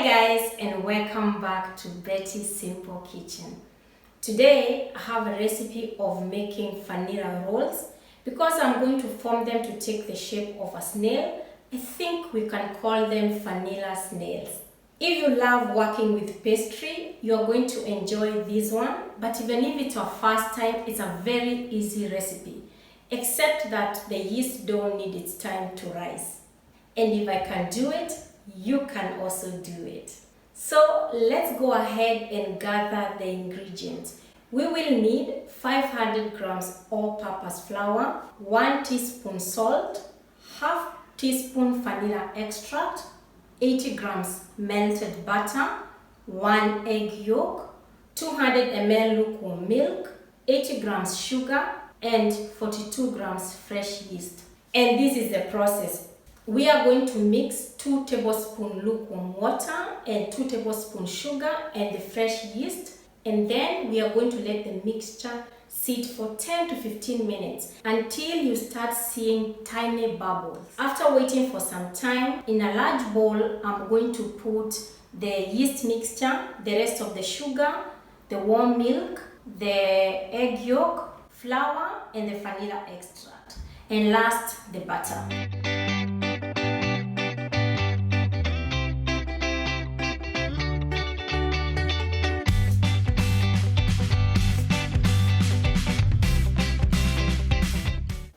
guys, and welcome back to Betty's Simple Kitchen. Today I have a recipe of making vanilla rolls. Because I'm going to form them to take the shape of a snail, I think we can call them vanilla snails. If you love working with pastry, you are going to enjoy this one, but even if it's your first time, it's a very easy recipe, except that the yeast don't need its time to rise. And if I can do it, you can also do it. So let's go ahead and gather the ingredients. We will need 500 grams all-purpose flour, 1 teaspoon salt, half teaspoon vanilla extract, 80 grams melted butter, 1 egg yolk, 200 ml lukewarm milk, 80 grams sugar, and 42 grams fresh yeast. And this is the process. We are going to mix 2 tablespoons lukewarm water and 2 tablespoons sugar and the fresh yeast. And then we are going to let the mixture sit for 10 to 15 minutes until you start seeing tiny bubbles. After waiting for some time, in a large bowl, I'm going to put the yeast mixture, the rest of the sugar, the warm milk, the egg yolk, flour, and the vanilla extract. And last, the butter.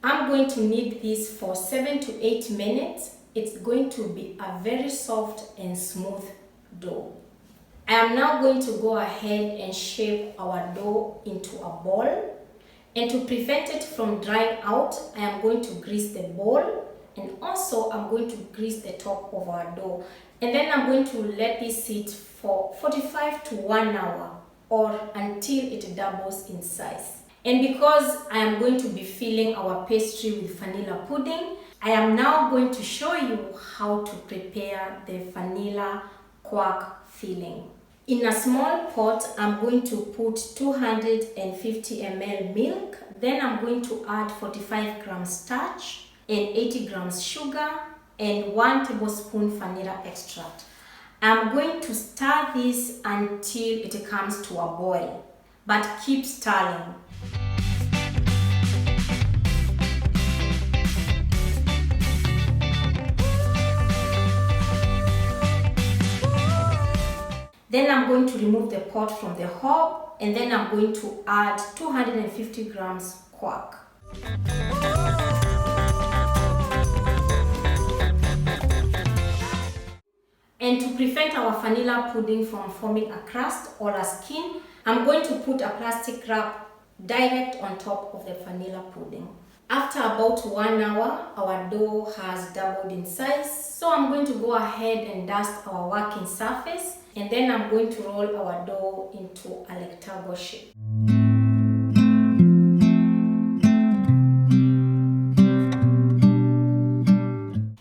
I'm going to knead this for 7 to 8 minutes. It's going to be a very soft and smooth dough. I am now going to go ahead and shape our dough into a ball. And to prevent it from drying out, I am going to grease the bowl, and also I'm going to grease the top of our dough. And then I'm going to let this sit for 45 to 1 hour or until it doubles in size. And because I am going to be filling our pastry with vanilla pudding, I am now going to show you how to prepare the vanilla quark filling. In a small pot, I'm going to put 250 ml milk. Then I'm going to add 45 grams starch and 80 grams sugar and 1 tablespoon vanilla extract. I'm going to stir this until it comes to a boil, but keep stirring. Then I'm going to remove the pot from the hob, and then I'm going to add 250 grams quark. And to prevent our vanilla pudding from forming a crust or a skin, I'm going to put a plastic wrap direct on top of the vanilla pudding. After about 1 hour, our dough has doubled in size, so I'm going to go ahead and dust our working surface, and then I'm going to roll our dough into a rectangle shape.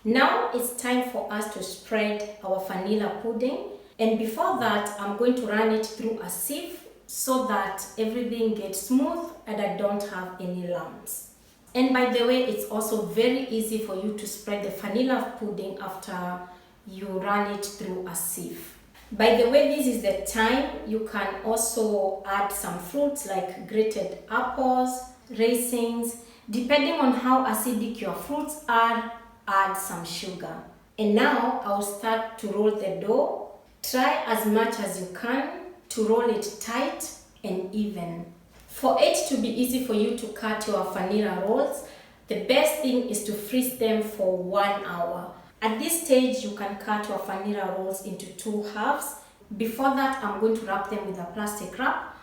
Now it's time for us to spread our vanilla pudding, and before that I'm going to run it through a sieve so that everything gets smooth and I don't have any lumps. And by the way, it's also very easy for you to spread the vanilla pudding after you run it through a sieve. By the way, this is the time you can also add some fruits like grated apples, raisins. Depending on how acidic your fruits are, add some sugar. And now I'll start to roll the dough. Try as much as you can to roll it tight and even. For it to be easy for you to cut your vanilla rolls, the best thing is to freeze them for 1 hour. At this stage, you can cut your vanilla rolls into 2 halves. Before that, I'm going to wrap them with a plastic wrap,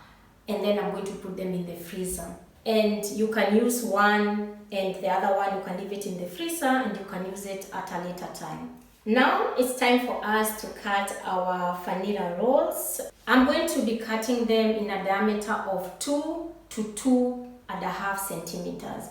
and then I'm going to put them in the freezer. And you can use one, and the other one you can leave it in the freezer, and you can use it at a later time. Now it's time for us to cut our vanilla rolls. I'm going to be cutting them in a diameter of 2 to 2.5 centimeters.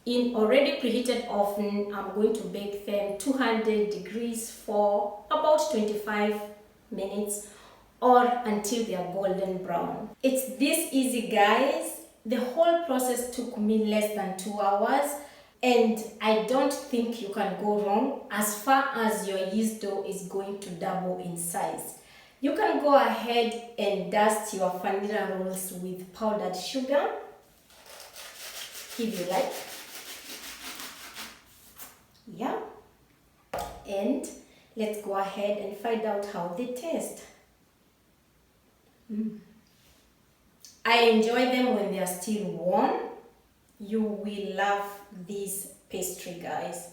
In already already preheated oven. I'm going to bake them 200 degrees for about 25 minutes or until they are golden brown. It's this easy, guys. The whole process took me less than 2 hours, and I don't think you can go wrong as far as your yeast dough is going to double in size. You can go ahead and dust your vanilla rolls with powdered sugar if you like. Yeah. And let's go ahead and find out how they taste. I enjoy them when they are still warm. You will love this pastry, guys.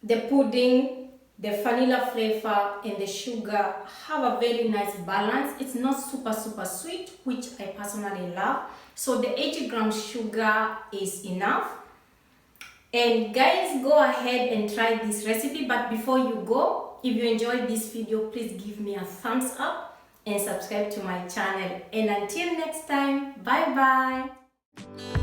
The pudding, the vanilla flavor, and the sugar have a very nice balance. It's not super sweet, which I personally love. So the 80 grams sugar is enough. And guys, go ahead and try this recipe. But before you go, if you enjoyed this video, please give me a thumbs up and subscribe to my channel. And until next time, bye bye.